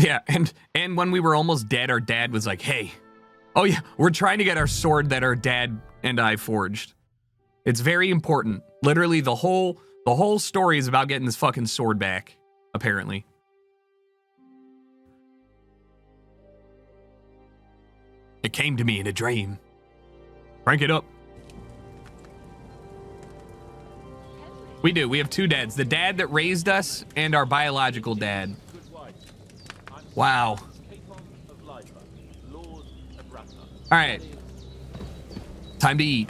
Yeah, and when we were almost dead, our dad was like, hey, oh yeah, we're trying to get our sword that our dad and I forged. It's very important. Literally, the whole story is about getting this fucking sword back, apparently. It came to me in a dream. Crank it up. We do. We have two dads. The dad that raised us and our biological dad. Wow. All right. Time to eat.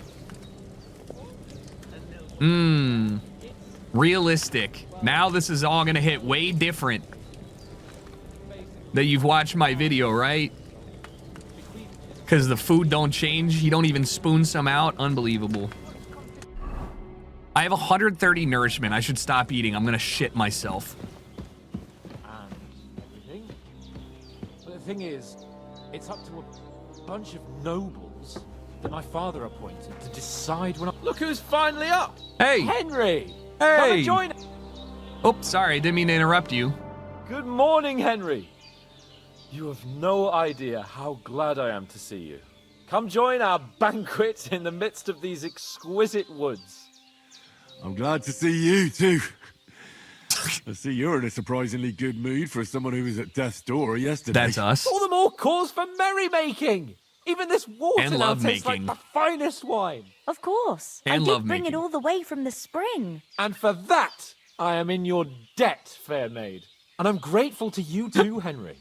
Realistic. Now this is all going to hit way different. That you've watched my video, right? Because the food don't change. You don't even spoon some out. Unbelievable. I have 130 nourishment. I should stop eating. I'm going to shit myself. And everything. But the thing is, it's up to a bunch of nobles that my father appointed to decide when I... Look who's finally up! Hey! Henry! Hey! Come and join... Oh, sorry. Didn't mean to interrupt you. Good morning, Henry. You have no idea how glad I am to see you. Come join our banquet in the midst of these exquisite woods. I'm glad to see you, too. I see you're in a surprisingly good mood for someone who was at death's door yesterday. That's us. All the more cause for merrymaking. Even this water And now love tastes making. like the finest wine. Of course. And I love did bring making. it all the way from the spring. And for that, I am in your debt, fair maid. And I'm grateful to you too, Henry.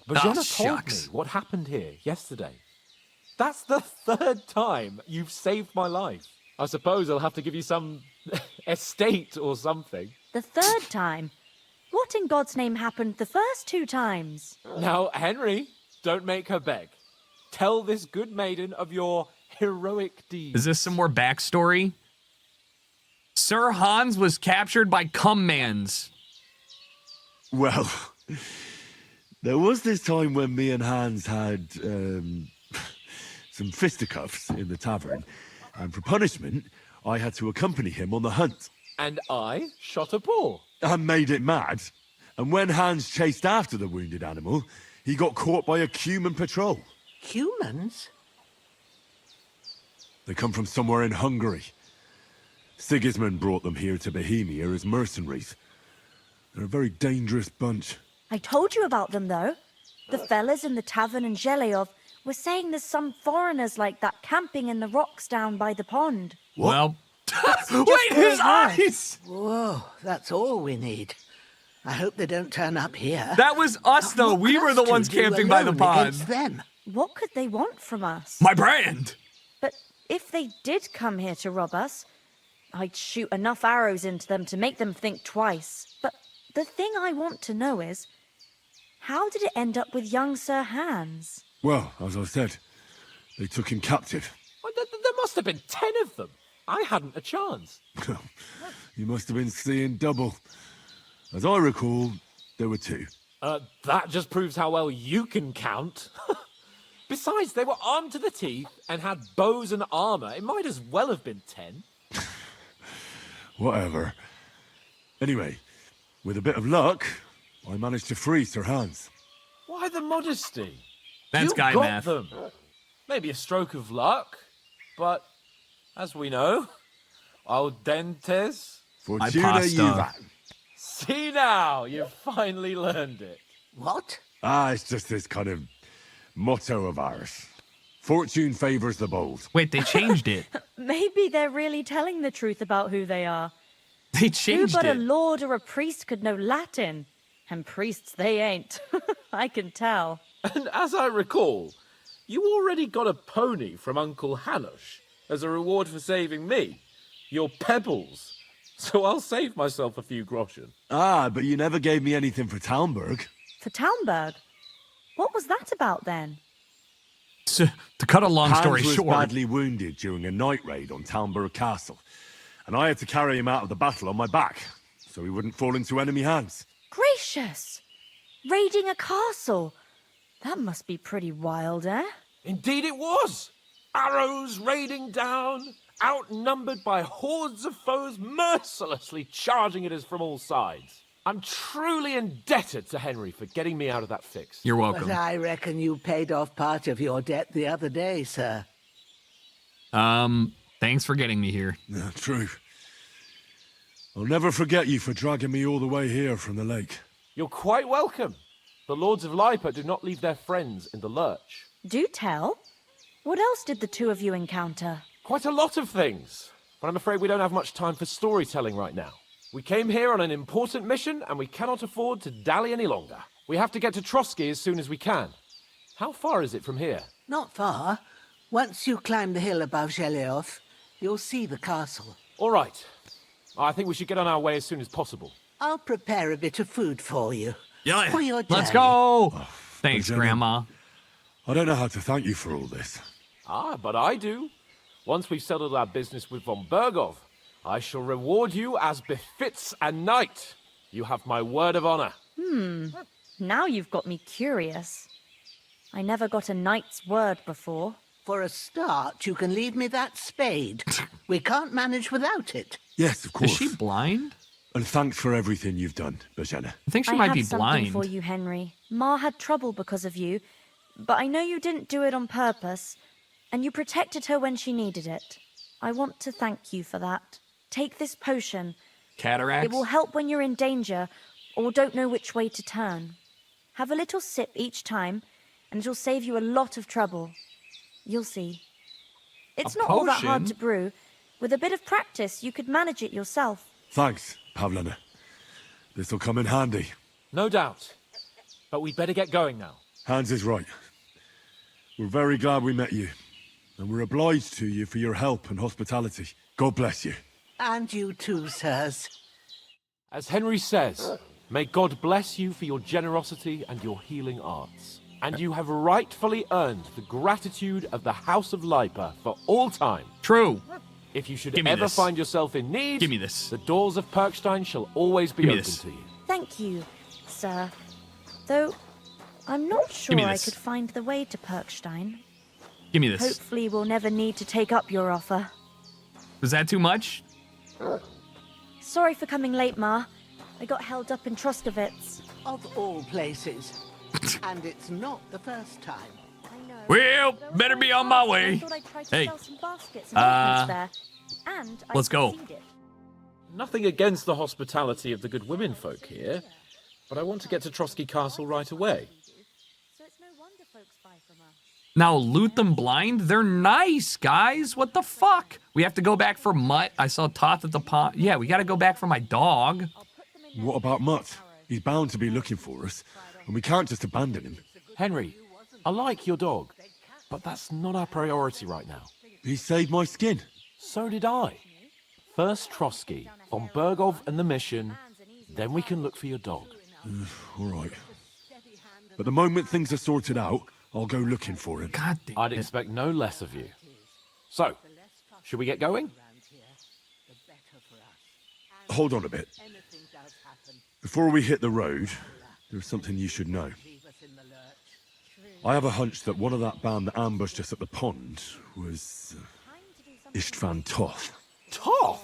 But Jenna told me shucks. what happened here yesterday. That's the third time you've saved my life. I suppose I'll have to give you some estate or something. The third time? What in God's name happened the first two times? Now, Henry, don't make her beg. Tell this good maiden of your heroic deeds. Is this some more backstory? Sir Hans was captured by Cummans. Well, there was this time when me and Hans had some fisticuffs in the tavern, and for punishment, I had to accompany him on the hunt. And I shot a boar. I made it mad, and when Hans chased after the wounded animal, he got caught by a Cuman patrol. Humans? They come from somewhere in Hungary. Sigismund brought them here to Bohemia as mercenaries. They're a very dangerous bunch. I told you about them, though. The fellas in the tavern in Zheleyov were saying there's some foreigners like that camping in the rocks down by the pond. Well, wait, his eyes! Whoa, that's all we need. I hope they don't turn up here. That was us, though. What We can were us the two ones do camping by the alone pond. against them? What could they want from us? My brand! But if they did come here to rob us, I'd shoot enough arrows into them to make them think twice. But the thing I want to know is, how did it end up with young Sir Hans? Well, as I said, they took him captive. Well, there must have been 10 of them. I hadn't a chance. You must have been seeing double. As I recall, there were 2. That just proves how well you can count. Besides, they were armed to the teeth and had bows and armor. It might as well have been 10. Whatever. Anyway, with a bit of luck, I managed to free Sir Hans. Why the modesty? That's you guy got math. them. Maybe a stroke of luck, but as we know, al dentes. Fortuna pasta. juvat. See now, you've finally learned it. What? It's just this kind of motto of ours. Fortune favors the bold. Wait, they changed it. Maybe they're really telling the truth about who they are. They Who changed but a it. lord or a priest could know Latin? And priests they ain't. I can tell. And as I recall, you already got a pony from Uncle Hanush as a reward for saving me. Your pebbles. So I'll save myself a few groschen. But you never gave me anything for Talmberg. For Talmberg? What was that about then? To cut a long story Hans was short. badly wounded during a night raid on Talmberg Castle, and I had to carry him out of the battle on my back, so he wouldn't fall into enemy hands. Gracious! Raiding a castle? That must be pretty wild, eh? Indeed it was. Arrows raining down, outnumbered by hordes of foes mercilessly charging at us from all sides. I'm truly indebted to Henry for getting me out of that fix. You're But welcome. I reckon you paid off part of your debt the other day, sir. Thanks for getting me here. Yeah, true. I'll never forget you for dragging me all the way here from the lake. You're quite welcome. The Lords of Lipa do not leave their friends in the lurch. Do tell. What else did the two of you encounter? Quite a lot of things. But I'm afraid we don't have much time for storytelling right now. We came here on an important mission, and we cannot afford to dally any longer. We have to get to Trotsky as soon as we can. How far is it from here? Not far. Once you climb the hill above Zhelioth, you'll see the castle. All right. I think we should get on our way as soon as possible. I'll prepare a bit of food for you. Yeah. For your Let's journey. go. Thanks, Jenna. Grandma. I don't know how to thank you for all this. Ah, but I do. Once we've settled our business with von Bergov, I shall reward you as befits a knight. You have my word of honor. Now you've got me curious. I never got a knight's word before. For a start, you can leave me that spade. We can't manage without it. Yes, of course. Is she blind? And thanks for everything you've done, Bajana. I think she I might have be something blind. for you, Henry. Ma had trouble because of you, but I know you didn't do it on purpose, and you protected her when she needed it. I want to thank you for that. Take this potion. Cataracts? It will help when you're in danger or don't know which way to turn. Have a little sip each time, and it'll save you a lot of trouble. You'll see. It's A not all that hard potion? to brew. With a bit of practice, you could manage it yourself. Thanks, Pavlana. This'll come in handy. No doubt. But we'd better get going now. Hans is right. We're very glad we met you. And we're obliged to you for your help and hospitality. God bless you. And you too, sirs. As Henry says, may God bless you for your generosity and your healing arts. And you have rightfully earned the gratitude of the House of Lipa for all time. True. If you should Give me ever this. find yourself in need, Give me this. the doors of Perkstein shall always be Give me open this. to you. Thank you, sir. Though, I'm not sure me I this. could find the way to Perkstein. Give me this. Hopefully we'll never need to take up your offer. Was that too much? Sorry for coming late, Ma. I got held up in Troskovitz. Of all places. And it's not the first time. I know. Well, There was better one be last on my time I way. thought I'd try to Hey. sell some baskets and openings there. And I let's go. succeeded. Nothing against the hospitality of the good women folk here, but I want to get to Trotsky Castle right away. So it's no wonder folks buy from us. Now loot them blind? They're nice, guys. What the fuck? We have to go back for Mutt. I saw Toth at the pond. Yeah, we gotta go back for my dog. What about Mutt? He's bound to be looking for us. And we can't just abandon him. Henry, I like your dog, but that's not our priority right now. He saved my skin. So did I. First Trotsky, von Bergov and the mission, then we can look for your dog. All right. But the moment things are sorted out, I'll go looking for him. God damn I'd it. expect no less of you. So, should we get going? Hold on a bit. Before we hit the road, there's something you should know. I have a hunch that one of that band that ambushed us at the pond was Istvan Toth. Toth?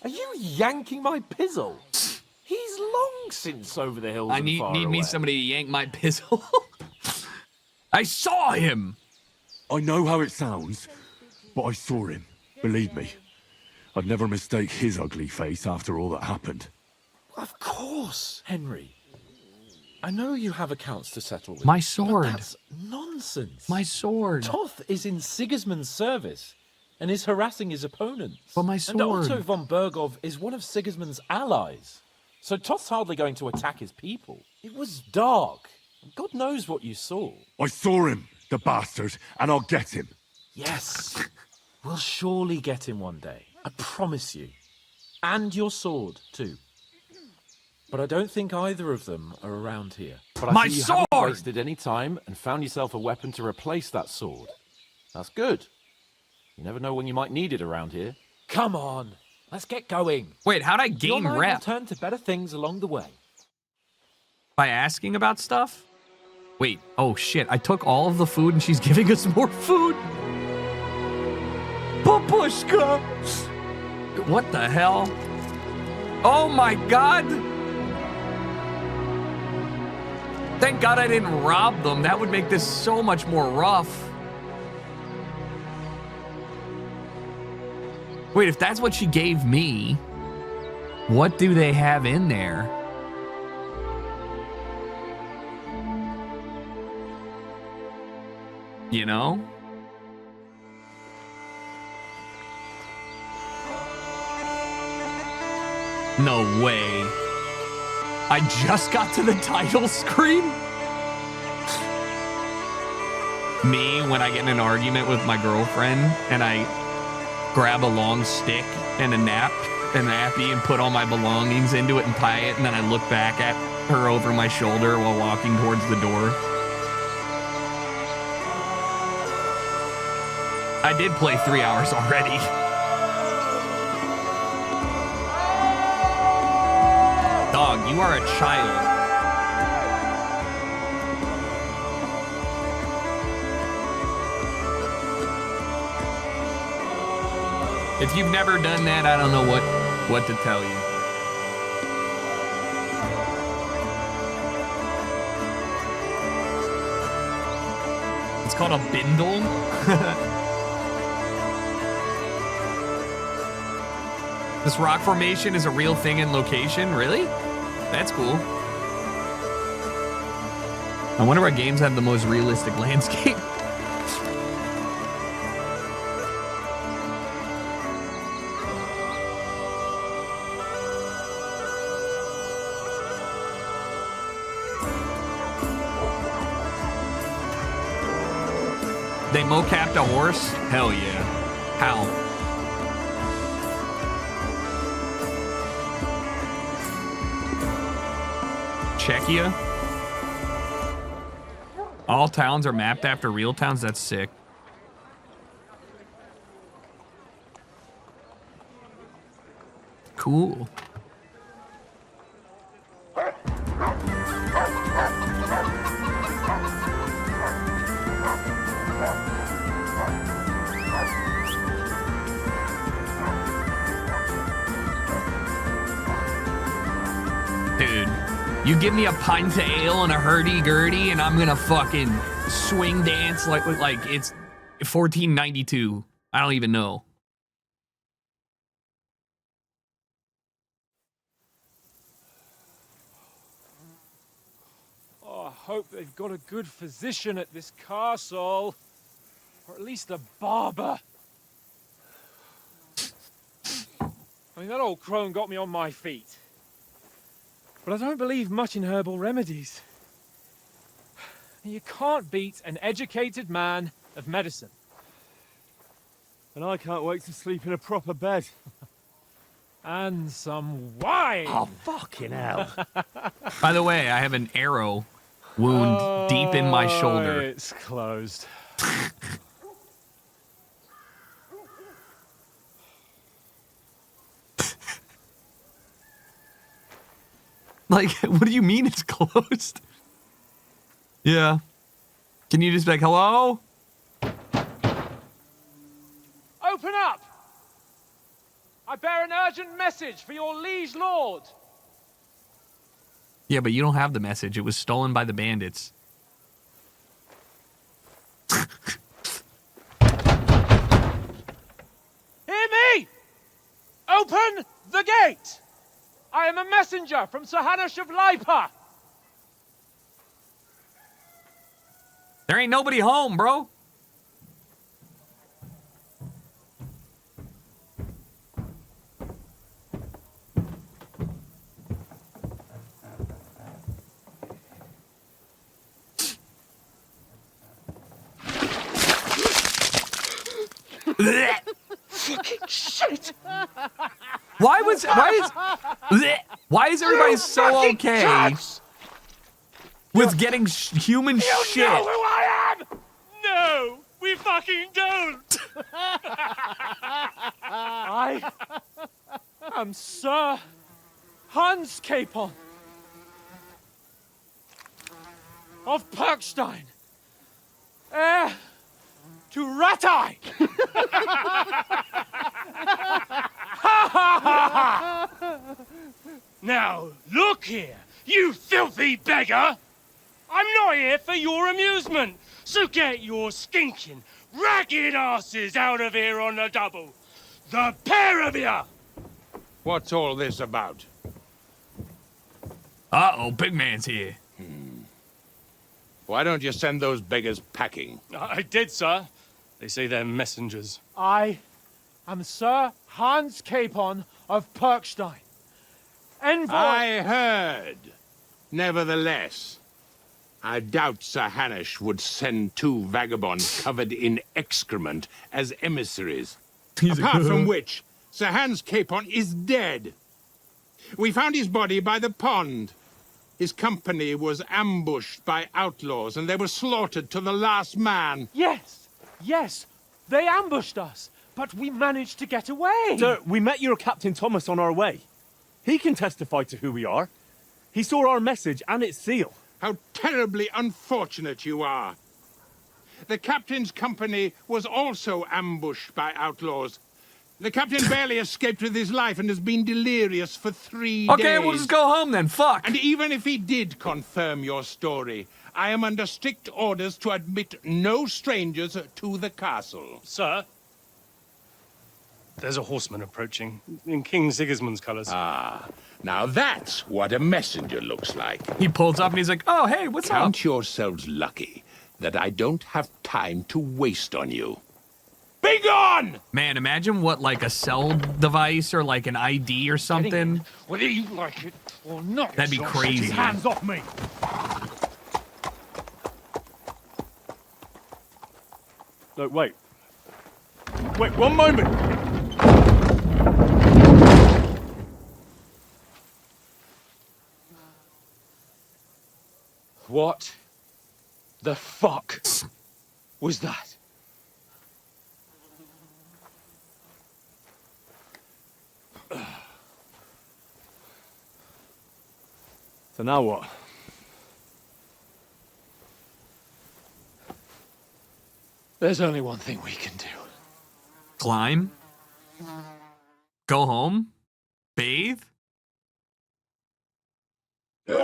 Are you yanking my pizzle? He's long since over the hills I and need far me away. somebody to yank my pizzle. I saw him. I know how it sounds, but I saw him. Believe me. I'd never mistake his ugly face after all that happened. Of course, Henry. I know you have accounts to settle with. My but sword. that's nonsense. My sword. Toth is in Sigismund's service and is harassing his opponents. But my And sword. Otto von Bergov is one of Sigismund's allies. So Toth's hardly going to attack his people. It was dark. God knows what you saw. I saw him, the bastard, and I'll get him. Yes. We'll surely get him one day. I promise you. And your sword, too. But I don't think either of them are around here. But I My see you sword! haven't wasted any time and found yourself a weapon to replace that sword. That's good. You never know when you might need it around here. Come on, let's get going. Wait, how'd I Your gain mind will rep? turn to better things along the way. By asking about stuff? Wait, oh shit, I took all of the food and she's giving us more food? Babushka! What the hell? Oh my god! Thank God I didn't rob them. That would make this so much more rough. Wait, if that's what she gave me, what do they have in there? You know? No way. I just got to the title screen? Me, when I get in an argument with my girlfriend and I grab a long stick and a nappy and put all my belongings into it and tie it, and then I look back at her over my shoulder while walking towards the door. I did play 3 hours already. Dog, you are a child. If you've never done that, I don't know what to tell you. It's called a bindle. This rock formation is a real thing in location? Really? That's cool. I wonder what games have the most realistic landscape. They mocapped a horse? Hell yeah. How? Czechia? All towns are mapped after real towns? That's sick. Cool. Dude, you give me a pint of ale and a hurdy-gurdy and I'm gonna fucking swing dance like it's 1492. I don't even know. Oh, I hope they've got a good physician at this castle. Or at least a barber. I mean, that old crone got me on my feet. But I don't believe much in herbal remedies. You can't beat an educated man of medicine. And I can't wait to sleep in a proper bed. And some wine! Oh, fucking hell. By the way, I have an arrow wound deep in my shoulder. It's closed. Like, what do you mean it's closed? Yeah. Can you just be like, hello? Open up! I bear an urgent message for your liege lord. Yeah, but you don't have the message. It was stolen by the bandits. Hear me! Open the gate! I am a messenger from Sir Hanush of Lipa. There ain't nobody home, bro. Fucking shit! Why is everybody so okay with getting human shit? You know who I am? No, we fucking don't. I am Sir Hans Capon of Perkstein, heir to Ratai. Now, look here, you filthy beggar! I'm not here for your amusement. So get your stinking, ragged asses out of here on the double. The pair of you! What's all this about? Uh-oh, big man's here. Why don't you send those beggars packing? I did, sir. They say they're messengers. I am Sir Hans Capon of Perkstein. Envoy... I heard. Nevertheless, I doubt Sir Hanush would send two vagabonds covered in excrement as emissaries. Apart from which, Sir Hans Capon is dead. We found his body by the pond. His company was ambushed by outlaws, and they were slaughtered to the last man. Yes, yes, they ambushed us, but we managed to get away. Sir, we met your Captain Thomas on our way. He can testify to who we are. He saw our message and its seal. How terribly unfortunate you are. The captain's company was also ambushed by outlaws. The captain barely escaped with his life and has been delirious for 3 days. Okay, we'll just go home then. Fuck. And even if he did confirm your story, I am under strict orders to admit no strangers to the castle. Sir, there's a horseman approaching in King Sigismund's colours. Ah, now that's what a messenger looks like. He pulls up and he's like, oh, hey, what's up? Count yourselves lucky that I don't have time to waste on you. Be gone! Man, imagine what, like, a cell device or, like, an ID or something. Whether you like it or not. That'd be crazy. Hands off me! No, wait. Wait, one moment! What the fuck was that? So now what? There's only one thing we can do. Climb? Go home? Bathe? Drink?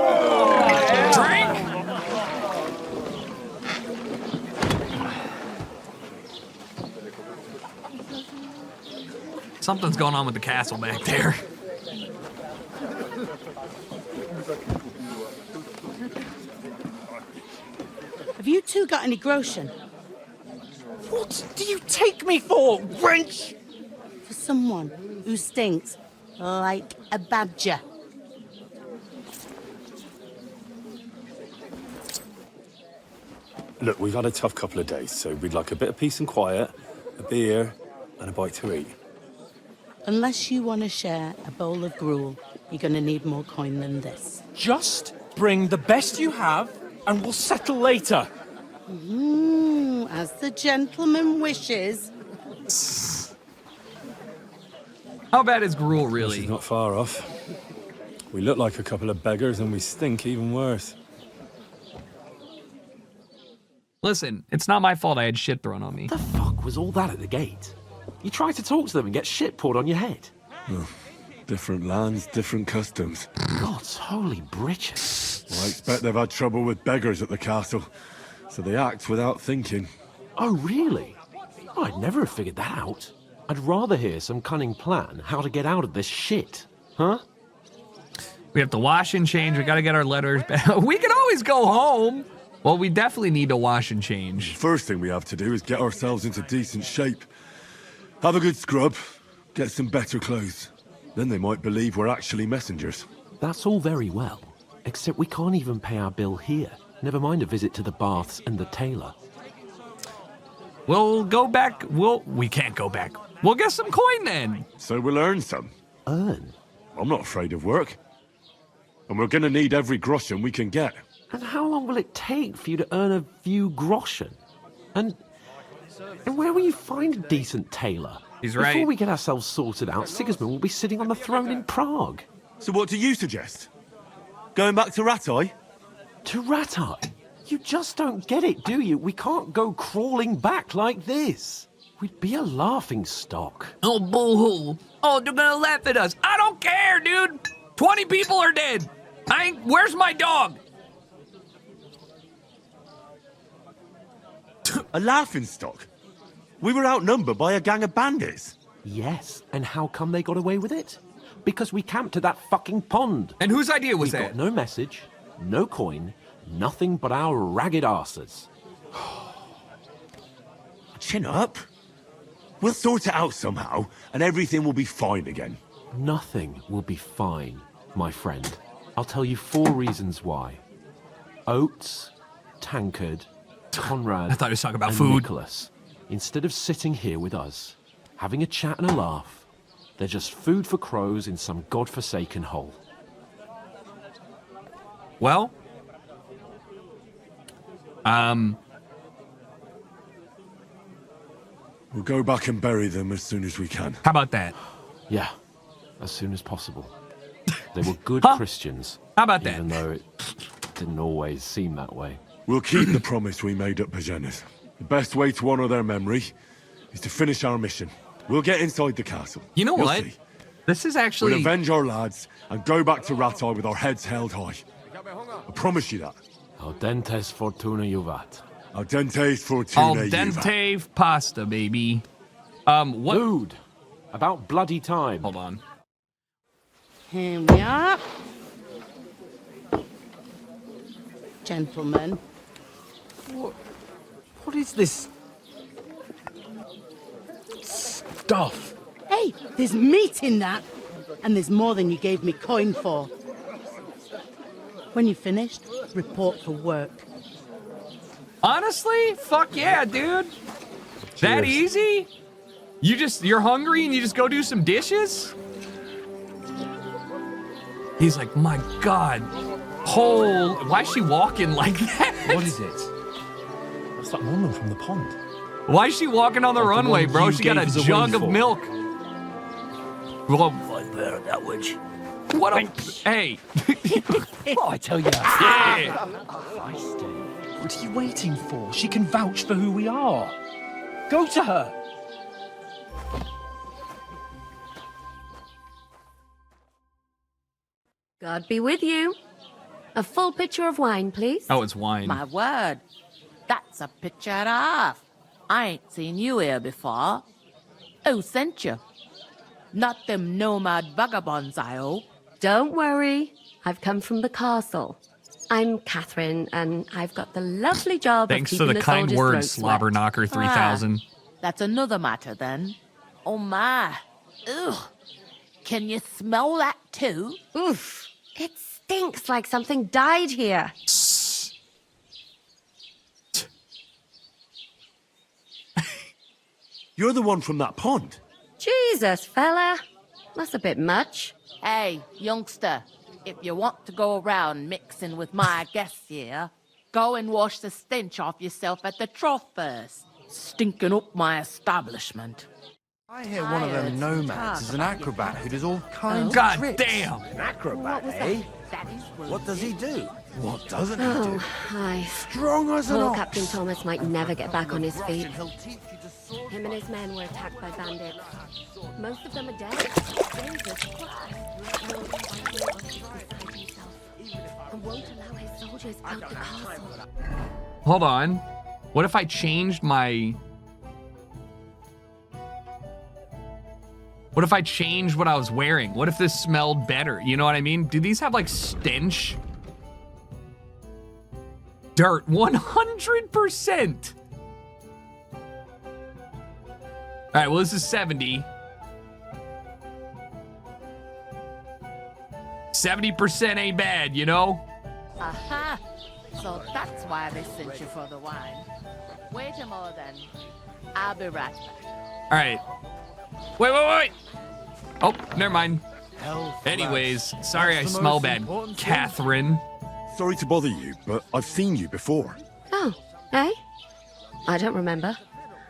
Something's going on with the castle back there. Have you two got any groschen? What do you take me for, wench? For someone who stinks like a badger. Look, we've had a tough couple of days, so we'd like a bit of peace and quiet, a beer, and a bite to eat. Unless you want to share a bowl of gruel, you're going to need more coin than this. Just bring the best you have, and we'll settle later. As the gentleman wishes. How bad is gruel, This really? is not far off. We look like a couple of beggars, and we stink even worse. Listen, it's not my fault I had shit thrown on me. The fuck was all that at the gate? You try to talk to them and get shit poured on your head. Different lands, different customs. God's holy britches. Well, I expect they've had trouble with beggars at the castle, so they act without thinking. Oh, really? Oh, I'd never have figured that out. I'd rather hear some cunning plan how to get out of this shit. Huh? We have to wash and change. We got to get our letters back. We can always go home. Well, we definitely need to wash and change. First thing we have to do is get ourselves into decent shape. Have a good scrub, get some better clothes. Then they might believe we're actually messengers. That's all very well, except we can't even pay our bill here. Never mind a visit to the baths and the tailor. We'll go back. We can't go back. We'll get some coin then. So we'll earn some. Earn? I'm not afraid of work. And we're gonna need every groschen we can get. And how long will it take for you to earn a few groschen? And where will you find a decent tailor? He's right. Before we get ourselves sorted out, Sigismund will be sitting on the throne in Prague. So what do you suggest? Going back to Ratai? To Ratai? You just don't get it, do you? We can't go crawling back like this. We'd be a laughing stock. Oh, boo-hoo. Oh, they're gonna laugh at us. I don't care, dude. 20 people are dead. Where's my dog? A laughingstock? We were outnumbered by a gang of bandits. Yes, and how come they got away with it? Because we camped at that fucking pond. And whose idea was We that? got no message, no coin, nothing but our ragged arses. Chin up. We'll sort it out somehow, and everything will be fine again. Nothing will be fine, my friend. I'll tell you 4 reasons why. Oates, Tankard, Conrad, I thought he was talking about and food. Nicholas, instead of sitting here with us, having a chat and a laugh, they're just food for crows in some godforsaken hole. Well, We'll go back and bury them as soon as we can. how about that? Yeah, as soon as possible. They were good Huh? Christians. How about that? Even though it didn't always seem that way. We'll keep the promise we made at Pagenes. The best way to honor their memory is to finish our mission. We'll get inside the castle. You know You'll what? see. This is We'll actually... avenge our lads and go back to Ratai with our heads held high. I promise you that. Audentes fortuna juvat. Al dente fortuna Al juvat. dente pasta, baby. What? Food. About bloody time. Hold on. Here we are. Gentlemen. What is this stuff? Hey, there's meat in that. And there's more than you gave me coin for. When you're finished, report for work. Honestly? Fuck yeah, dude. That easy? You're hungry and you just go do some dishes? He's like, my God. Why is she walking like that? What is it? That's that woman from the pond. Why is she walking on the Like the runway, one bro? you She got a gave us away jug of for. milk. Well, that witch. what a... Hey. Oh, I tell you. Yeah. What are you waiting for? She can vouch for who we are. Go to her. God be with you. A full pitcher of wine, please. Oh, it's wine. My word, that's a picture and a half. I ain't seen you here before. Who sent you? Not them nomad vagabonds, I hope. Don't worry. I've come from the castle. I'm Catherine, and I've got the lovely job Thanks of to keeping the the kind soldiers' words, throats wet. Slobberknocker 3000. That's another matter then. Oh my. Ugh. Can you smell that too? Oof. It stinks like something died here. You're the one from that pond. Jesus, fella. That's a bit much. Hey, youngster, if you want to go around mixing with my guests here, go and wash the stench off yourself at the trough first. Stinking up my establishment. I hear one of them nomads is an acrobat who does all kinds of God tricks. damn. An acrobat, What was eh? that? That is rude. What does he do? What doesn't he Oh, do? hi. Strong as an Poor ox. Captain Thomas might never get back on his feet. He'll teach you to sword Him and his men were attacked by bandits. Most of them are dead. Jesus Christ. Lord Viking is beside himself and won't allow his soldiers out the castle. Hold on. What if I changed my... What if I changed what I was wearing? What if this smelled better? You know what I mean? Do these have like stench? Dirt, 100%. All right, well, this is 70. 70% ain't bad, you know? Aha! So that's why they sent you for the wine. Wait a moment then. I'll be right back. All right. Wait. Oh, never mind. Anyways, sorry I smell bad, Catherine. Sorry to bother you, but I've seen you before. Oh, eh? I don't remember.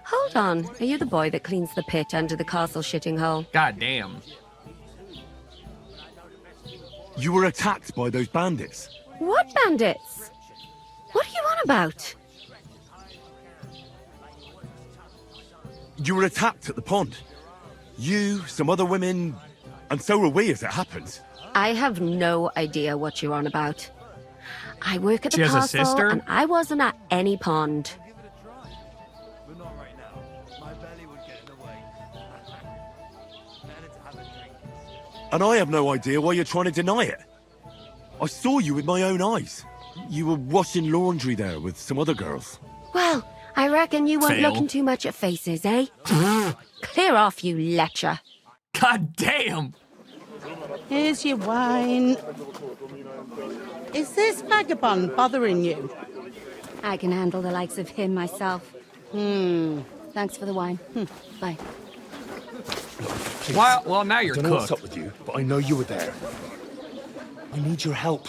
Hold on. Are you the boy that cleans the pit under the castle shitting hole? God damn. You were attacked by those bandits. What bandits? What are you on about? You were attacked at the pond. You, some other women, and so were we as it happens. I have no idea what you're on about. I work at the She has a castle, sister? and I wasn't at any pond. And I have no idea why you're trying to deny it. I saw you with my own eyes. You were washing laundry there with some other girls. Well, I reckon you weren't Fail. looking too much at faces, eh? Clear off, you lecher. God damn! Here's your wine. Is this vagabond bothering you? I can handle the likes of him myself. Thanks for the wine. Bye. Well, now you're I don't know what's cooked. up with you, but I know you were there. I need your help.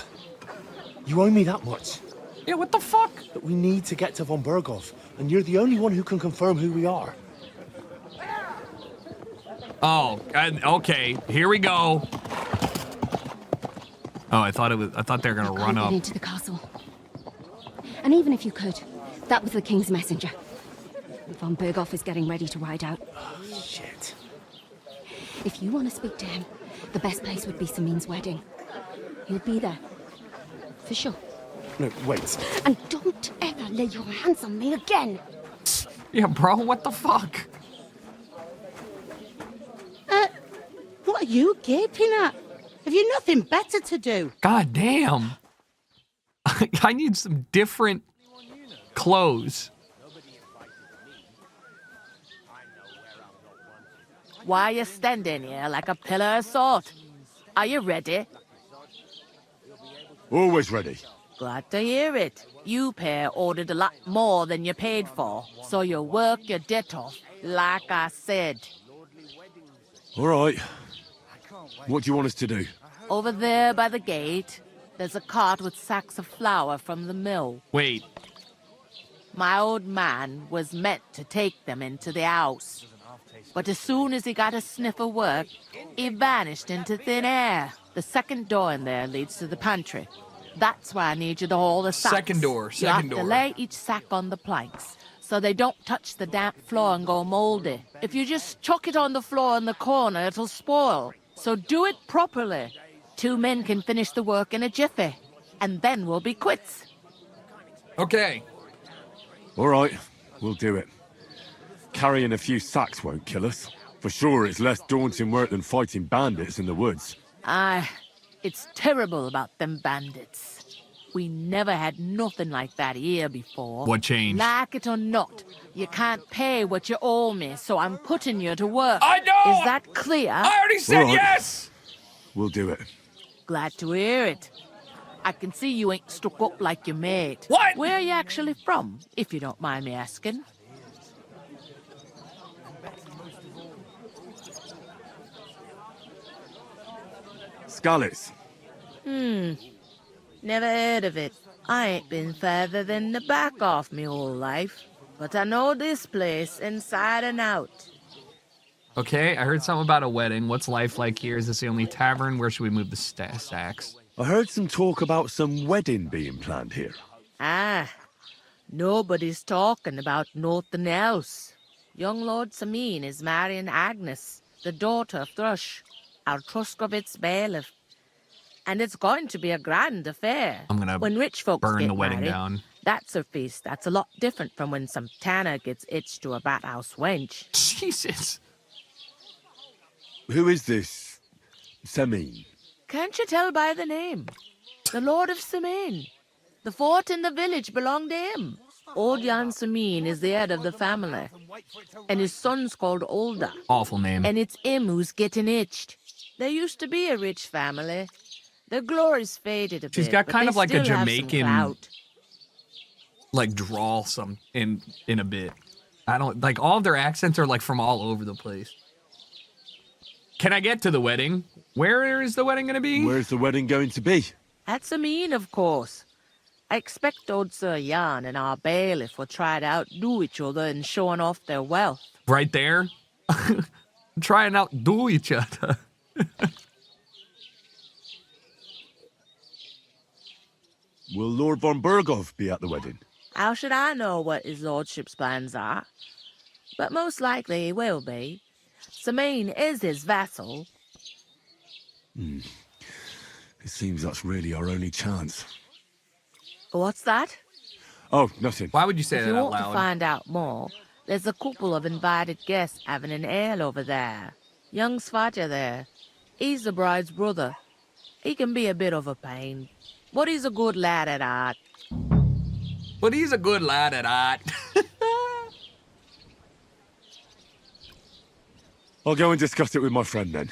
You owe me that much. Yeah, what the fuck? But we need to get to von Berghoff, and you're the only one who can confirm who we are. Oh, okay. Here we go. Oh, I thought they were gonna run Can't up. get into the castle. And even if you could, that was the king's messenger. Von Berghoff is getting ready to ride out. Shit. If you want to speak to him, the best place would be Samin's wedding. He'll be there. For sure. No, wait. And don't ever lay your hands on me again. Yeah, bro, what the fuck? What are you gaping at? Have you nothing better to do? God damn. I need some different clothes. Why are you standing here like a pillar of salt? Are you ready? Always ready. Glad to hear it. You pair ordered a lot more than you paid for, so you work your debt off, like I said. All right. What do you want us to do? Over there by the gate, there's a cart with sacks of flour from the mill. Wait. My old man was meant to take them into the house. But as soon as he got a sniff of work, he vanished into thin air. The second door in there leads to the pantry. That's why I need you to haul the sacks. Second door. You have to lay each sack on the planks, so they don't touch the damp floor and go moldy. If you just chuck it on the floor in the corner, it'll spoil. So do it properly. 2 men can finish the work in a jiffy, and then we'll be quits. Okay. All right, we'll do it. Carrying a few sacks won't kill us. For sure, it's less daunting work than fighting bandits in the woods. It's terrible about them bandits. We never had nothing like that here before. What changed? Like it or not, you can't pay what you owe me, so I'm putting you to work. I know! Is that clear? I already said Right. yes! We'll do it. Glad to hear it. I can see you ain't stuck up like your mate. What? Where are you actually from, if you don't mind me asking? Scarlets. Never heard of it. I ain't been further than the back off me whole life. But I know this place inside and out. Okay, I heard something about a wedding. What's life like here? Is this the only tavern? Where should we move the sacks? I heard some talk about some wedding being planned here. Nobody's talking about nothing else. Young Lord Samin is marrying Agnes, the daughter of Thrush, our Truskovitz bailiff. And it's going to be a grand affair. I'm gonna when rich folks burn get the wedding married, down. That's a feast that's a lot different from when some tanner gets itched to a bat-house wench. Jesus. Who is this Samin? Can't you tell by the name? The Lord of Samin. The fort in the village belonged to him. Old Jan Samin is the head of the family. And his son's called Olda. Awful name. And it's him who's getting itched. There used to be a rich family. Their glory's faded a bit. She's got kind of like a Jamaican, like drawl in a bit. I don't like all of their accents are like from all over the place. Can I get to the wedding? Where is the wedding going to be? Where's the wedding going to be? At Samin, of course. I expect old Sir Jan and our bailiff will try to outdo each other in showing off their wealth. Right there? Try and outdo each other. Will Lord von Berghoff be at the wedding? How should I know what his lordship's plans are? But most likely he will be. Samin is his vassal. It seems that's really our only chance. What's that? Oh, nothing. Why would you say If that you out want to loud? find out more, there's a couple of invited guests having an ale over there. Young Svatja there. He's the bride's brother. He can be a bit of a pain, but he's a good lad at art. I'll go and discuss it with my friend then.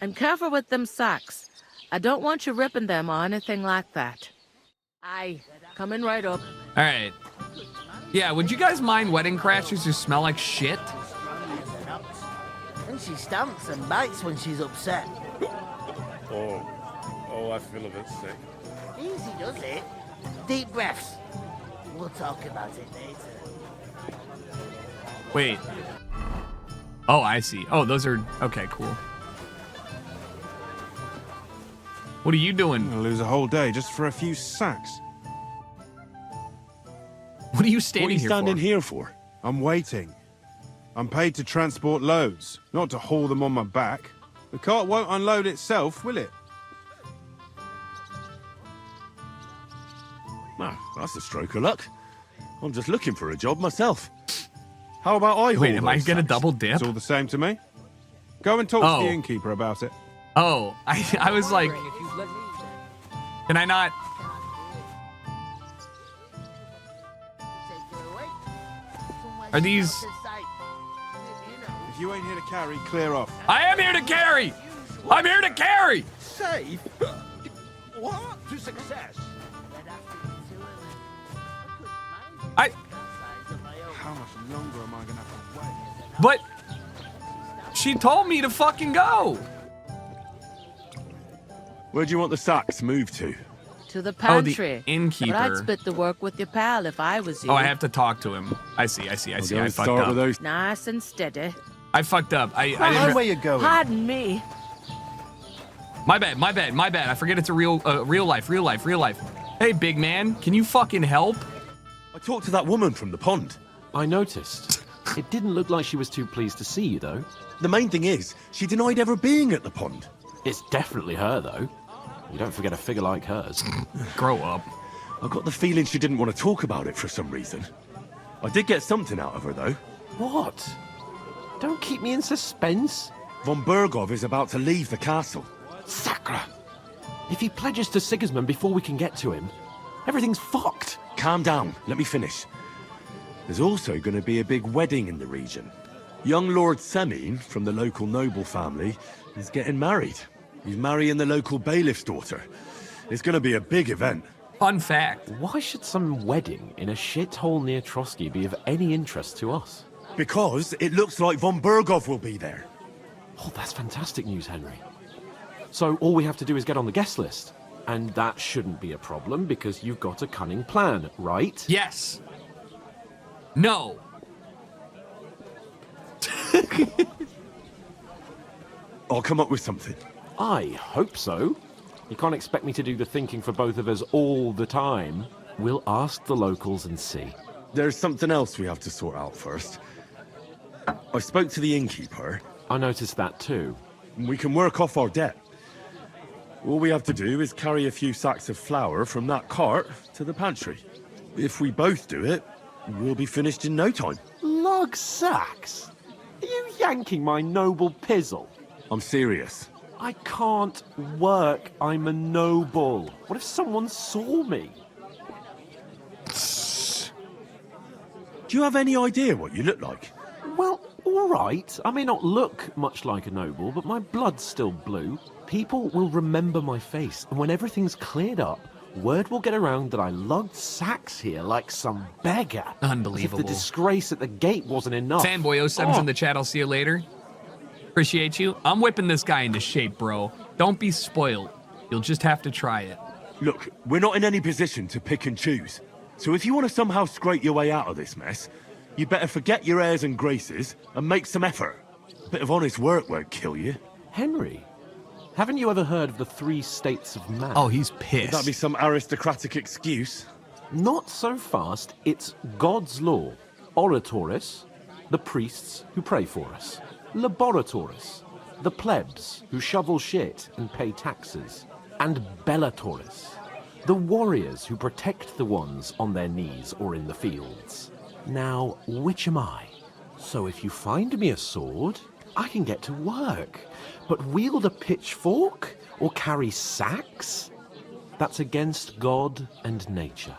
And careful with them sacks. I don't want you ripping them or anything like that. Aye, coming right up. All right. Yeah, would you guys mind wedding crashers who smell like shit? And she stamps and bites when she's upset. Oh, I feel a bit sick. Easy does it. Deep breaths. We'll talk about it later. Wait. Oh, I see. Oh, those are... Okay, cool. What are you doing? I'm gonna lose a whole day just for a few sacks. What are you standing here for? What are you standing here for? I'm waiting. I'm paid to transport loads, not to haul them on my back. The cart won't unload itself, will it? Well, that's a stroke of luck. I'm just looking for a job myself. How about I haul Wait, am I those gonna sacks? double dip? It's all the same to me. Go and talk to the innkeeper about it. Oh, I was like... Can I not... Are these... If you ain't here to carry, clear off. I am here to carry! I'm here to carry! Safe? What? To success? How much longer am I gonna have to wait? But... She told me to fucking go! Where do you want the sacks moved to? To the Oh, the pantry. innkeeper. But I'd split the work with your pal if I was you. Oh, I have to talk to him. I see. I fucked up. Nice and steady. I fucked up. I Know didn't... where you're going. Pardon me. My bad. I forget it's a real life. Hey, big man, can you fucking help? I talked to that woman from the pond. I noticed. It didn't look like she was too pleased to see you, though. The main thing is, she denied ever being at the pond. It's definitely her, though. You don't forget a figure like hers. Grow up. I got the feeling she didn't want to talk about it for some reason. I did get something out of her, though. What? Don't keep me in suspense. Von Bergov is about to leave the castle. Sacre! If he pledges to Sigismund before we can get to him, everything's fucked. Calm down. Let me finish. There's also going to be a big wedding in the region. Young Lord Semine, from the local noble family, is getting married. He's marrying the local bailiff's daughter. It's going to be a big event. Fun fact. Why should some wedding in a shithole near Trotsky be of any interest to us? Because it looks like Von Bergov will be there. Oh, that's fantastic news, Henry. So all we have to do is get on the guest list. And that shouldn't be a problem because you've got a cunning plan, right? Yes. No. I'll come up with something. I hope so. You can't expect me to do the thinking for both of us all the time. We'll ask the locals and see. There's something else we have to sort out first. I spoke to the innkeeper. I noticed that too. We can work off our debt. All we have to do is carry a few sacks of flour from that cart to the pantry. If we both do it, we'll be finished in no time. Log sacks? Are you yanking my noble pizzle? I'm serious. I can't work. I'm a noble. What if someone saw me? Do you have any idea what you look like? Well, all right. I may not look much like a noble, but my blood's still blue. People will remember my face, and when everything's cleared up, word will get around that I lugged sacks here like some beggar. Unbelievable. As if the disgrace at the gate wasn't enough. Fanboy07's in the chat. I'll see you later. Appreciate you. I'm whipping this guy into shape, bro. Don't be spoiled. You'll just have to try it. Look, we're not in any position to pick and choose. So if you want to somehow scrape your way out of this mess, you better forget your airs and graces and make some effort. A bit of honest work won't kill you. Henry, haven't you ever heard of the 3 states of man? Oh, he's pissed. Would that be some aristocratic excuse? Not so fast. It's God's law. Oratoris, the priests who pray for us. Laboratoris, the plebs who shovel shit and pay taxes. And Bellatoris, the warriors who protect the ones on their knees or in the fields. Now, which am I? So if you find me a sword, I can get to work. But wield a pitchfork or carry sacks? That's against God and nature.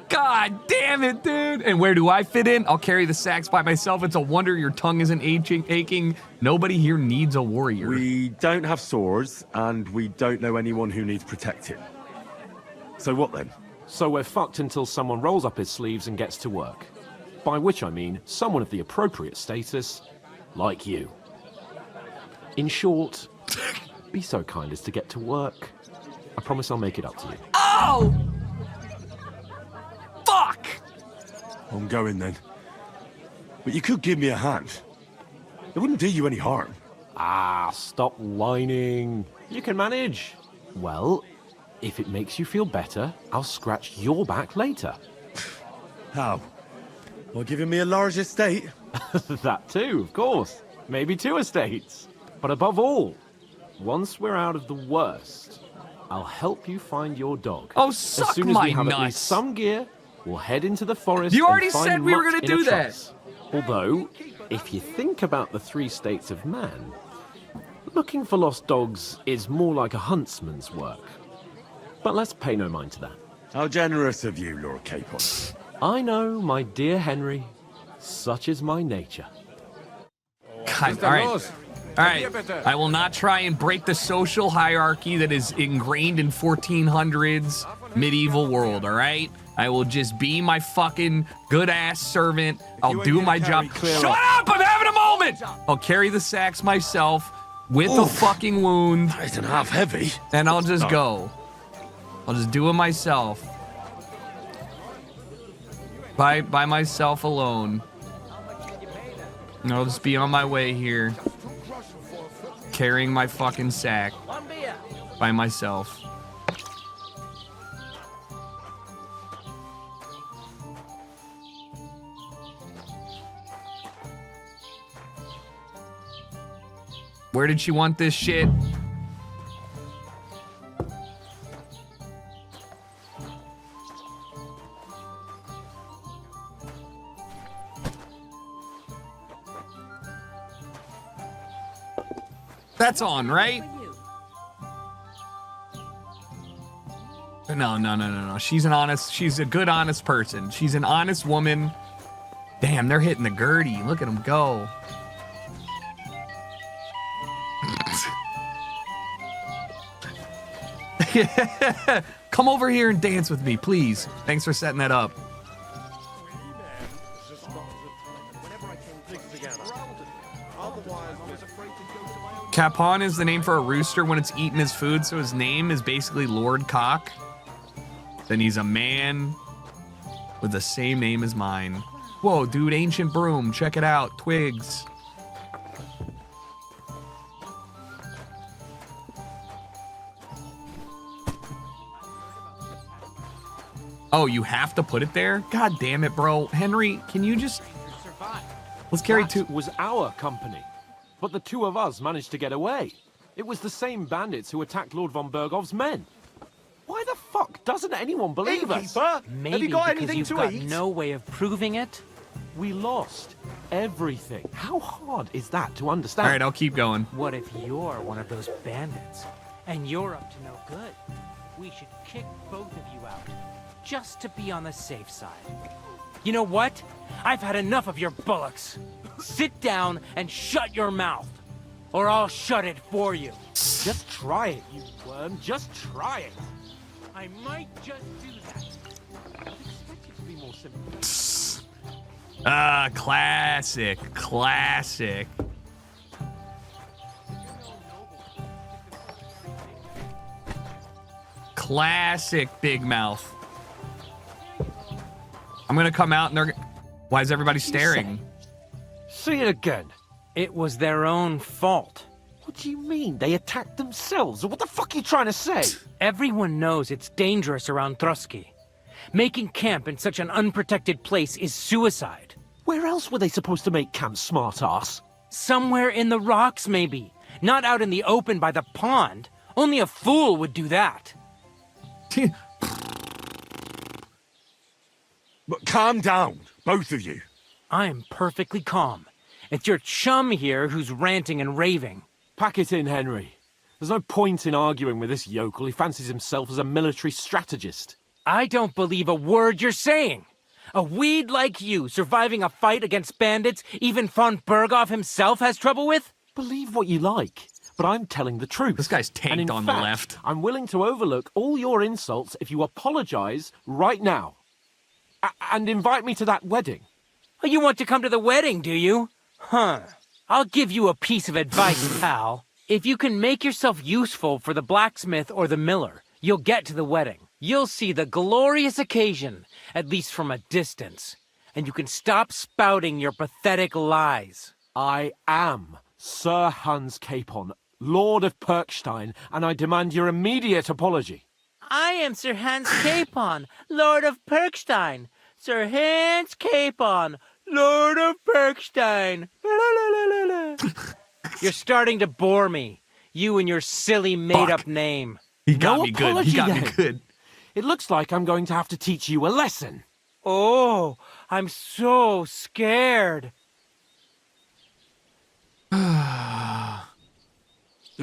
God damn it, dude. And where do I fit in? I'll carry the sacks by myself. It's a wonder your tongue isn't aching. Nobody here needs a warrior. We don't have swords, and we don't know anyone who needs protecting. So what then? So we're fucked until someone rolls up his sleeves and gets to work. By which I mean someone of the appropriate status, like you. In short, be so kind as to get to work. I promise I'll make it up to you. Oh! Fuck! I'm going then. But you could give me a hand. It wouldn't do you any harm. Ah, stop whining. You can manage. Well, if it makes you feel better, I'll scratch your back later. How? Well, giving me a large estate? That too, of course. Maybe 2 estates. But above all, once we're out of the worst, I'll help you find your dog. Oh, suck as soon as my we have at least nuts. some gear, we'll head into the forest. You already and find said we were Mutt gonna in a do that. truss. Although, if you think about the 3 states of man, looking for lost dogs is more like a huntsman's work. But let's pay no mind to that. How generous of you, Lord Capon. I know, my dear Henry. Such is my nature. God, all right. All right. I will not try and break the social hierarchy that is ingrained in 1400s medieval world, all right? I will just be my fucking good-ass servant. I'll do my job. Shut up! I'm having a moment! I'll carry the sacks myself with a fucking wound. That isn't half heavy. And I'll just go. I'll just do it myself. By myself alone. And I'll just be on my way here. Carrying my fucking sack. By myself. Where did she want this shit? That's on, right? No. She's a good, honest person. She's an honest woman. Damn, they're hitting the Gertie. Look at them go. Come over here and dance with me, please. Thanks for setting that up. Capon is the name for a rooster when it's eating his food, so his name is basically Lord Cock. Then he's a man with the same name as mine. Whoa, dude, ancient broom. Check it out. Twigs. Oh, you have to put it there? God damn it, bro. Henry, can you just... Let's carry two... That was our company. But the 2 of us managed to get away. It was the same bandits who attacked Lord von Bergov's men. Why the fuck doesn't anyone believe us? Maybe have you got because anything you've to got eat? no way of proving it. We lost everything. How hard is that to understand? All right, I'll keep going. What if you're one of those bandits and you're up to no good? We should kick both of you out just to be on the safe side. You know what? I've had enough of your bullocks. Sit down and shut your mouth, or I'll shut it for you. Just try it, you worm. Just try it. I might just do that. I expect you to be more simple. Classic. Classic Big Mouth. I'm gonna come out and they're... Why is everybody staring? Say it again. It was their own fault. What do you mean? They attacked themselves? What the fuck are you trying to say? Everyone knows it's dangerous around Trotsky. Making camp in such an unprotected place is suicide. Where else were they supposed to make camp, smartass? Somewhere in the rocks, maybe. Not out in the open by the pond. Only a fool would do that. But calm down, both of you. I'm perfectly calm. It's your chum here who's ranting and raving. Pack it in, Henry. There's no point in arguing with this yokel. He fancies himself as a military strategist. I don't believe a word you're saying. A weed like you surviving a fight against bandits even von Berghoff himself has trouble with? Believe what you like, but I'm telling the truth. This guy's tanked on the left. I'm willing to overlook all your insults if you apologize right now. And invite me to that wedding. Oh, you want to come to the wedding, do you? Huh. I'll give you a piece of advice, pal. If you can make yourself useful for the blacksmith or the miller, you'll get to the wedding. You'll see the glorious occasion, at least from a distance. And you can stop spouting your pathetic lies. I am Sir Hans Capon, Lord of Perkstein, and I demand your immediate apology. I am Sir Hans Capon, Lord of Perkstein. Sir Hans Capon, Lord of Perkstein. You're starting to bore me. You and your silly made-up name. He got me good. He got me good. It looks like I'm going to have to teach you a lesson. Oh, I'm so scared. There's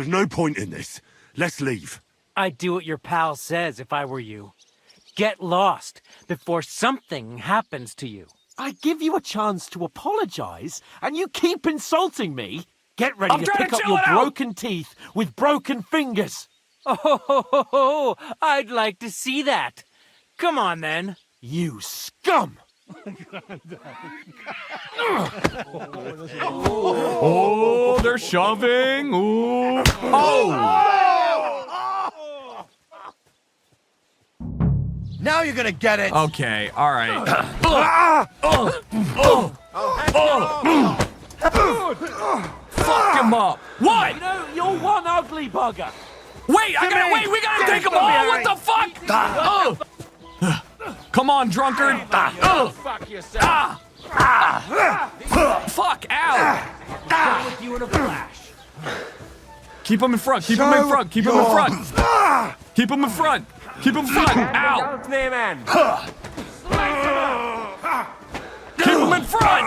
no point in this. Let's leave. I'd do what your pal says if I were you. Get lost before something happens to you. I give you a chance to apologize, and you keep insulting me. Get ready to pick up your broken teeth with broken fingers. Oh, I'd like to see that. Come on, then. You scum! Oh, they're shoving. Ooh. Oh! Now you're gonna get it. Okay, all right. Fuck him up. What? You know, you're one ugly bugger. Wait, we gotta take them all. What the fuck? Come on, drunkard. Fuck yourself. Fuck, ow. Done with you in a flash. Keep him in front. Keep him in front. Keep him in front. Keep him in front. Keep him in front. Ow. Keep him in front.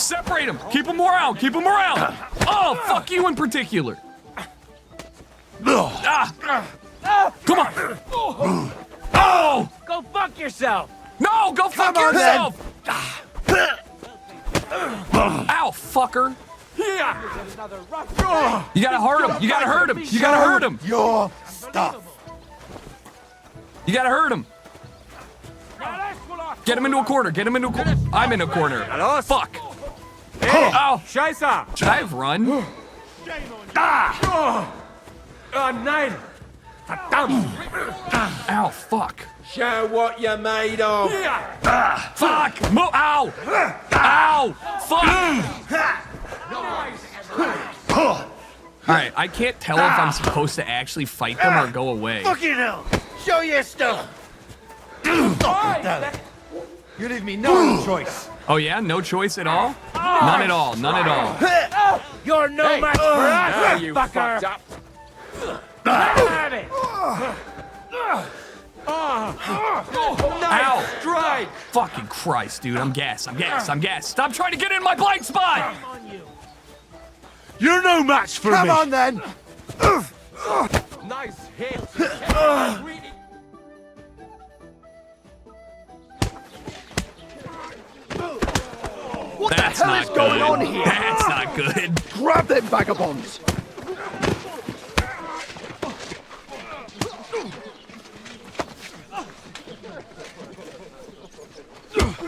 Separate him. Keep him around. Keep him around. Oh, fuck you in particular. Come on. Oh! Go fuck yourself. No, go fuck yourself. Ow, fucker. You gotta hurt him. You gotta hurt him. You gotta hurt him. Your stuff. You gotta hurt him. Get him into a corner. Get him into a corner. I'm in a corner. Fuck. Oh. Scheiße. Should I have run? Oh, nein. Verdammt. Ow, fuck. Show what you're made of. Fuck. Ow. Ow. Fuck. Alright, I can't tell if I'm supposed to actually fight them or go away. Fucking hell! Show your stuff! You leave me no choice. Oh yeah? No choice at all? None at all. None at all. You're no match for us, Now you fucker. fucked up. Have it. Ow. Strike. Fucking Christ, dude. I'm gassed. I'm gassed. I'm gassed. Stop trying to get in my blind spot! You're no match for me. Come on then. Nice hit. What That's the hell not is going good. on here? That's not good. Grab them vagabonds.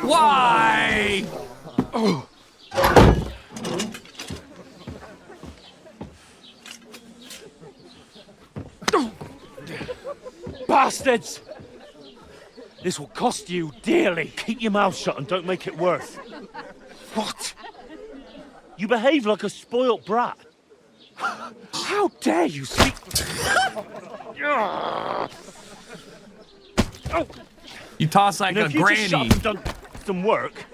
Why? Bastards! This will cost you dearly. Keep your mouth shut and don't make it worse. What? You behave like a spoilt brat. How dare you speak? You toss like You know, a if you just shut granny. up and done some work,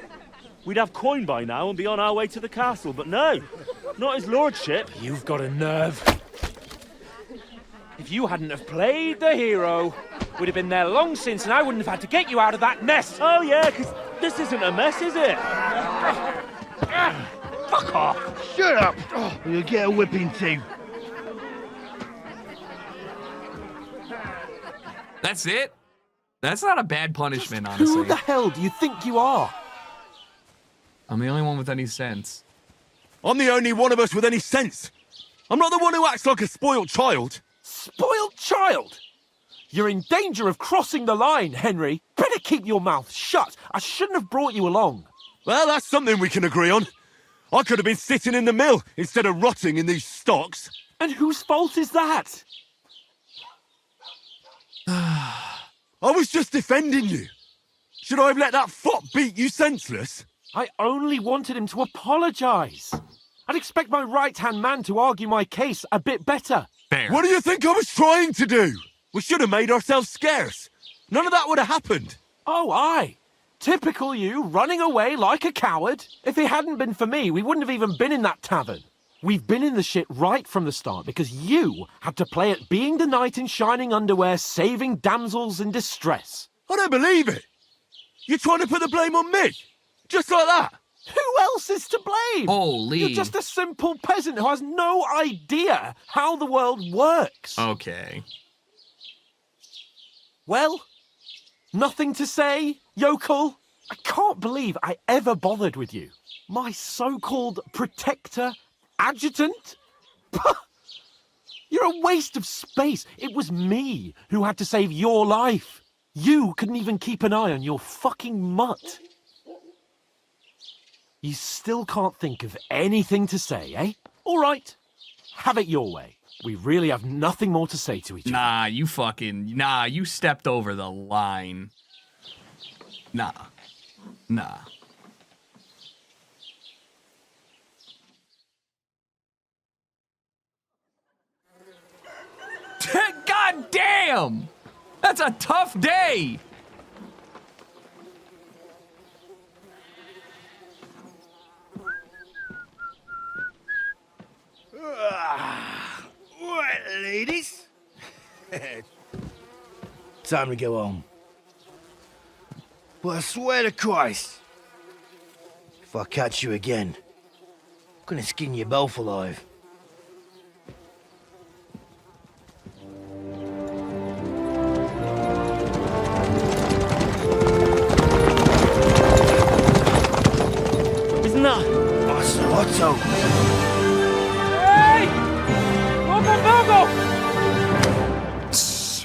we'd have coin by now and be on our way to the castle. But no, not his lordship. You've got a nerve. If you hadn't have played the hero, We'd have been there long since, and I wouldn't have had to get you out of that nest. Oh, yeah, because this isn't a mess, is it? Fuck off! Shut up! Or you'll get a whipping too. That's it? That's not a bad punishment, honestly. Who the hell do you think you are? I'm the only one with any sense. I'm the only one of us with any sense. I'm not the one who acts like a spoiled child. Spoiled child? You're in danger of crossing the line, Henry. Better keep your mouth shut. I shouldn't have brought you along. Well, that's something we can agree on. I could have been sitting in the mill instead of rotting in these stocks. And whose fault is that? I was just defending you. Should I have let that fop beat you senseless? I only wanted him to apologise. I'd expect my right-hand man to argue my case a bit better. Fair. What do you think I was trying to do? We should have made ourselves scarce. None of that would have happened. Oh, aye. Typical you, running away like a coward. If it hadn't been for me, we wouldn't have even been in that tavern. We've been in the shit right from the start because you had to play at being the knight in shining underwear, saving damsels in distress. I don't believe it. You're trying to put the blame on me? Just like that? Who else is to blame? Holy. You're just a simple peasant who has no idea how the world works. Okay. Well, nothing to say, yokel? I can't believe I ever bothered with you. My so-called protector, adjutant? You're a waste of space. It was me who had to save your life. You couldn't even keep an eye on your fucking mutt. You still can't think of anything to say, eh? All right, have it your way. We really have nothing more to say to each other. Nah, you stepped over the line. Nah. God damn! That's a tough day! Right, ladies. Time to go home. But I swear to Christ, if I catch you again, I'm gonna skin you both alive. Isn't that? Master Otto. Hey! Go!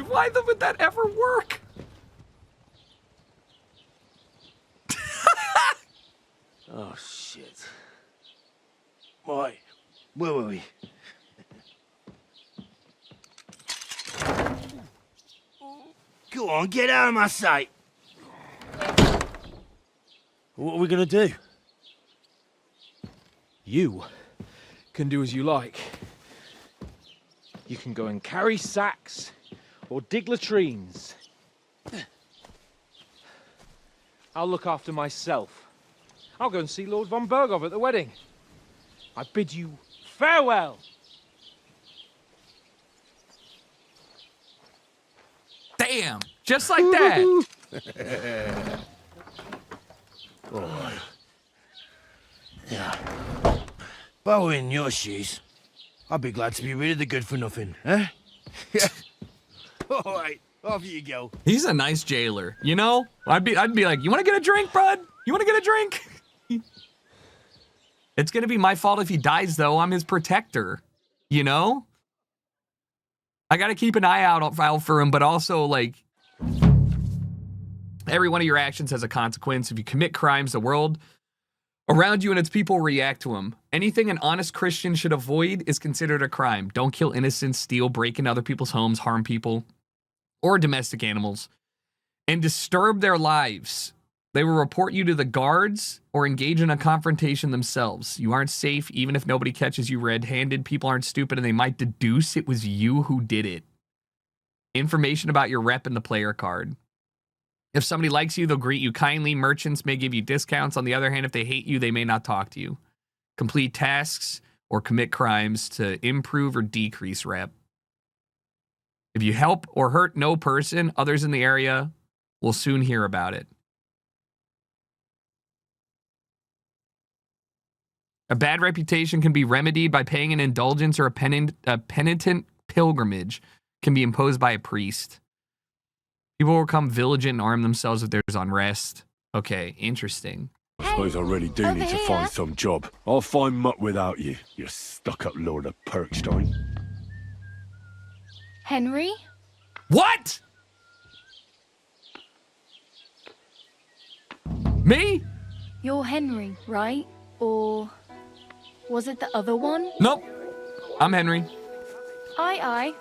Why would that ever work? Oh, shit. Right, where were we? Go on, get out of my sight. What are we gonna do? You can do as you like. You can go and carry sacks or dig latrines. I'll look after myself. I'll go and see Lord von Berghoff at the wedding. I bid you farewell. Damn, just like that. Oh. Yeah. If I were in your shoes, I'd be glad to be rid of the good for nothing, eh? Yeah. All right, off you go. He's a nice jailer, you know? I'd be like, you want to get a drink, bud? You want to get a drink? It's gonna be my fault if he dies, though. I'm his protector, you know? I gotta keep an eye out for him, but also, like, every one of your actions has a consequence. If you commit crimes, the world around you and its people react to them. Anything an honest Christian should avoid is considered a crime. Don't kill innocents, steal, break into other people's homes, harm people, or domestic animals, and disturb their lives. They will report you to the guards or engage in a confrontation themselves. You aren't safe even if nobody catches you red-handed. People aren't stupid and they might deduce it was you who did it. Information about your rep in the player card. If somebody likes you, they'll greet you kindly. Merchants may give you discounts. On the other hand, if they hate you, they may not talk to you. Complete tasks or commit crimes to improve or decrease rep. If you help or hurt no person, others in the area will soon hear about it. A bad reputation can be remedied by paying an indulgence, or a penitent pilgrimage can be imposed by a priest. People will become vigilant and arm themselves if there's unrest. Okay, interesting. I suppose I really do need to find some job. I'll find mutt without you, you stuck-up Lord of Perkstein. Henry? What? Me? You're Henry, right? Or was it the other one? Nope. I'm Henry. Aye.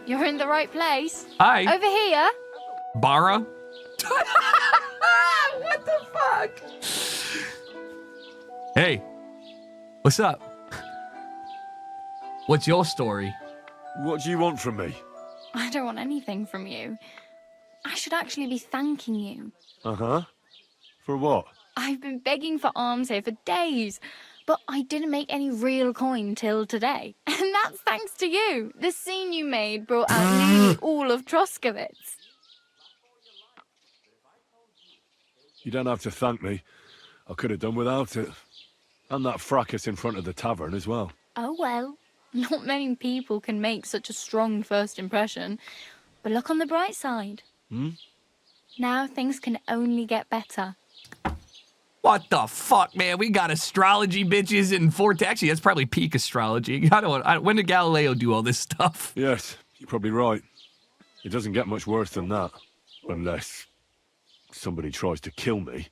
You're in the right place. Hi. Over here. Bara? What the fuck? Hey, what's up? What's your story? What do you want from me? I don't want anything from you. I should actually be thanking you. Uh-huh. For what? I've been begging for alms here for days, but I didn't make any real coin till today. And that's thanks to you. The scene you made brought out nearly all of Troskowitz. You don't have to thank me. I could have done without it. And that fracas in front of the tavern as well. Oh well, not many people can make such a strong first impression. But look on the bright side. Now things can only get better. What the fuck, man? We got astrology bitches in Fort. Actually, that's probably peak astrology. When did Galileo do all this stuff? Yes, you're probably right. It doesn't get much worse than that. Unless somebody tries to kill me.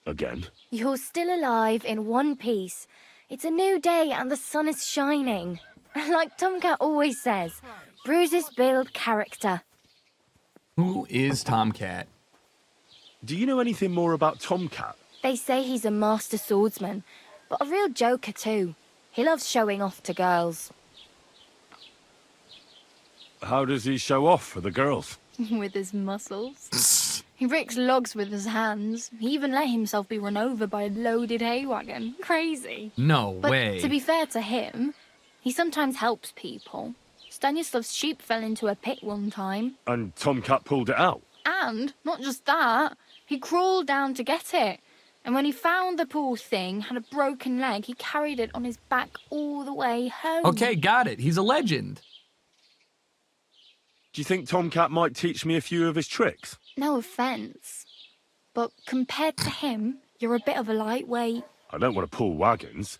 Again. You're still alive in one piece. It's a new day and the sun is shining. Like Tomcat always says, bruises build character. Who is Tomcat? Do you know anything more about Tomcat? They say he's a master swordsman, but a real joker too. He loves showing off to girls. How does he show off for the girls? With his muscles. He ricks logs with his hands. He even let himself be run over by a loaded hay wagon. Crazy. No But way. to be fair to him, he sometimes helps people. Stanislav's sheep fell into a pit one time. And Tomcat pulled it out? And, not just that, he crawled down to get it. And when he found the poor thing had a broken leg, he carried it on his back all the way home. Okay, got it. He's a legend. Do you think Tomcat might teach me a few of his tricks? No offence, but compared to him, you're a bit of a lightweight. I don't want to pull wagons,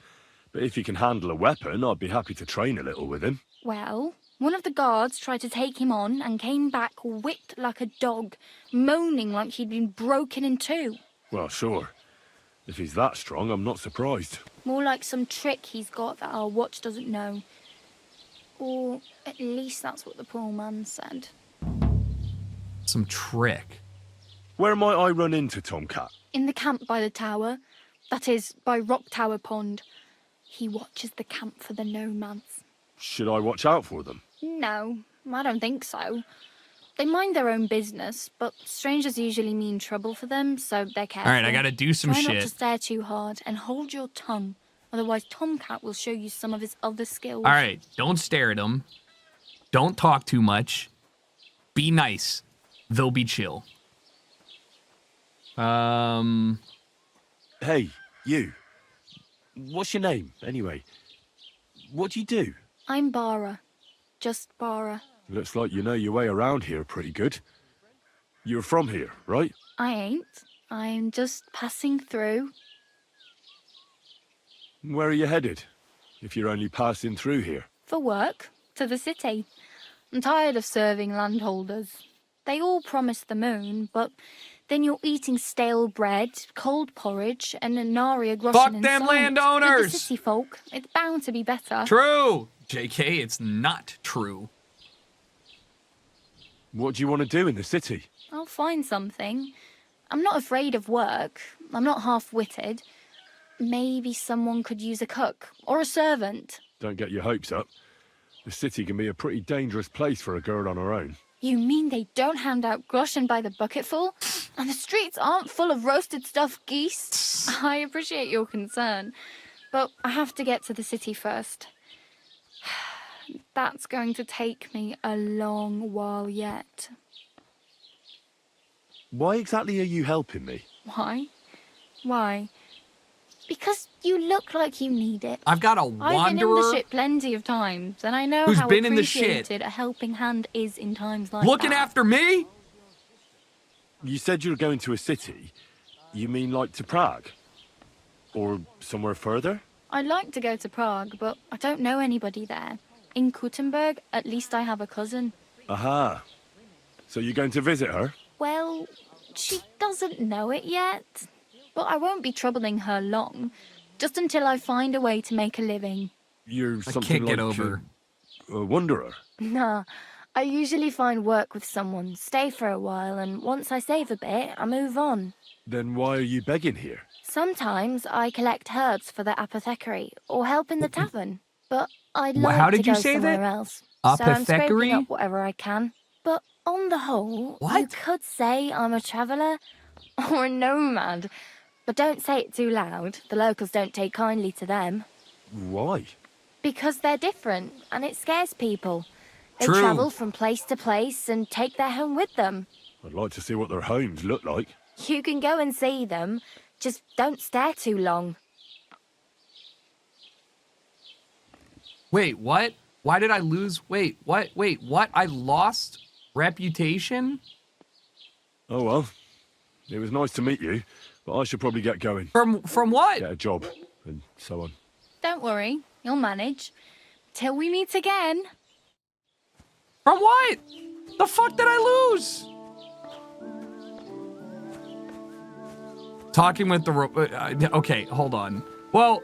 but if he can handle a weapon, I'd be happy to train a little with him. Well, one of the guards tried to take him on and came back whipped like a dog, moaning like he'd been broken in two. Well, sure. If he's that strong, I'm not surprised. More like some trick he's got that our watch doesn't know. Or at least that's what the poor man said. Some trick. Where might I run into Tomcat? In the camp by the tower. That is, by Rock Tower Pond. He watches the camp for the nomads. Should I watch out for them? No, I don't think so. They mind their own business, but strangers usually mean trouble for them, so they're careful. All right, I gotta do some Try shit. not to stare too hard and hold your tongue. Otherwise, Tomcat will show you some of his other skills. All right, don't stare at them. Don't talk too much. Be nice. They'll be chill. Hey, you. What's your name, anyway? What do you do? I'm Bara. Just Bara. Looks like you know your way around here pretty good. You're from here, right? I ain't. I'm just passing through. Where are you headed, if you're only passing through here? For work. To the city. I'm tired of serving landholders. They all promise the moon, but then you're eating stale bread, cold porridge, and a nary a groschen Fuck in them sight. landowners! With the city folk, it's bound to be better. True! JK, it's not true. What do you want to do in the city? I'll find something. I'm not afraid of work. I'm not half-witted. Maybe someone could use a cook or a servant. Don't get your hopes up. The city can be a pretty dangerous place for a girl on her own. You mean they don't hand out groschen by the bucketful? And the streets aren't full of roasted stuffed geese? I appreciate your concern, but I have to get to the city first. that's going to take me a long while yet. Why exactly are you helping me? Why? Why? Because you look like you need it. I've got a I've been in wanderer the ship plenty of times, and I know who's how been in the shit. appreciated a helping hand is in times like looking that. after me. You said you were going to a city. You mean like to Prague? Or somewhere further? I'd like to go to Prague, but I don't know anybody there. In Kuttenberg, at least I have a cousin. Aha. So you're going to visit her? Well, she doesn't know it yet. But I won't be troubling her long, just until I find a way to make a living. You're I something can't like get over. a wanderer. Nah, I usually find work with someone, stay for a while, and once I save a bit, I move on. Then why are you begging here? Sometimes I collect herbs for the apothecary, or help in the tavern. But I'd like How did to you go say somewhere that? else. So I'm scraping Apothecary? up whatever I can. But on the whole, you could say I'm a traveller or a nomad. But don't say it too loud. The locals don't take kindly to them. Why? Because they're different, and it scares people. They True. travel from place to place and take their home with them. I'd like to see what their homes look like. You can go and see them, just don't stare too long. Wait, what? Why did I lose? Wait, what? Wait, what? I lost reputation? Oh well. It was nice to meet you, but I should probably get going. From what? Get a job, and so on. Don't worry, you'll manage. Till we meet again. From what? The fuck did I lose? Talking with the okay, hold on. Well,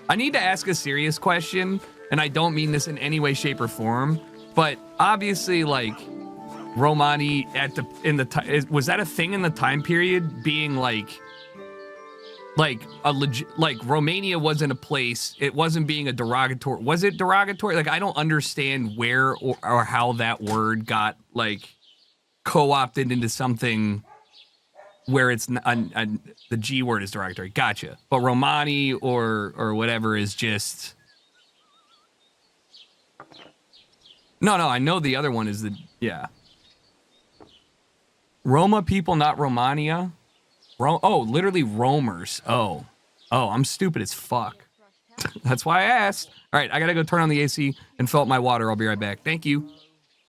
I need to ask a serious question, and I don't mean this in any way, shape, or form. But obviously, like, Romani was that a thing in the time period? Being like a like Romania wasn't a place. It wasn't being a derogatory. Was it derogatory? Like, I don't understand where or how that word got like co-opted into something where it's the G word is derogatory. Gotcha. But Romani or whatever is just. No, I know the other one is yeah. Roma people, not Romania. Literally roamers. Oh, I'm stupid as fuck. That's why I asked. All right, I gotta go turn on the AC and fill up my water. I'll be right back. Thank you.